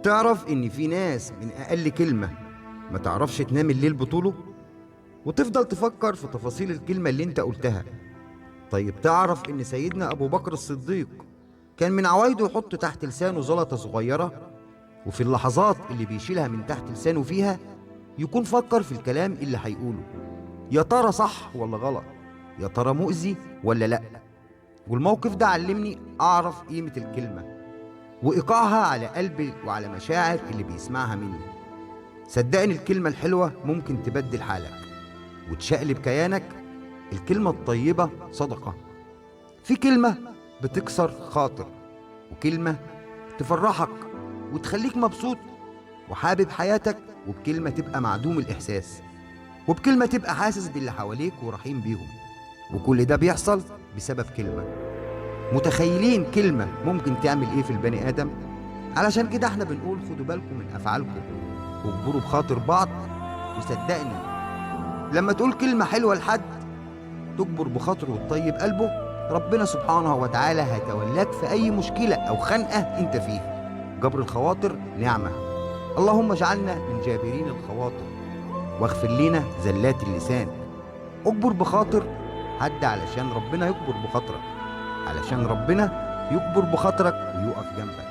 تعرف إن في ناس من أقل كلمة ما تعرفش تنام الليل بطوله، وتفضل تفكر في تفاصيل الكلمة اللي انت قلتها. طيب تعرف إن سيدنا أبو بكر الصديق كان من عوايده يحط تحت لسانه زلطة صغيرة، وفي اللحظات اللي بيشيلها من تحت لسانه فيها يكون فكر في الكلام اللي هيقوله، يا ترى صح ولا غلط، يا ترى مؤذي ولا لأ. والموقف ده علمني أعرف قيمة الكلمة وإيقاعها على قلبي وعلى مشاعر اللي بيسمعها مني. صدقني الكلمة الحلوة ممكن تبدل حالك وتشقلب كيانك. الكلمة الطيبة صدقة. في كلمة بتكسر خاطر، وكلمة تفرحك وتخليك مبسوط وحابب حياتك، وبكلمة تبقى معدوم الإحساس، وبكلمة تبقى حاسس باللي حواليك ورحيم بيهم. وكل ده بيحصل بسبب كلمة. متخيلين كلمة ممكن تعمل إيه في البني آدم؟ علشان كده احنا بنقول خدوا بالكم من أفعالكم واجبروا بخاطر بعض. وصدقني لما تقول كلمة حلوة لحد تجبر بخاطره وتطيب قلبه، ربنا سبحانه وتعالى هيتولاك في أي مشكلة أو خنقة أنت فيها. جبر الخواطر نعمة. اللهم اجعلنا من جابرين الخواطر واغفر لنا زلات اللسان. اجبر بخاطر حد علشان ربنا يجبر بخاطرك، علشان ربنا يجبر بخاطرك ويقف جنبك.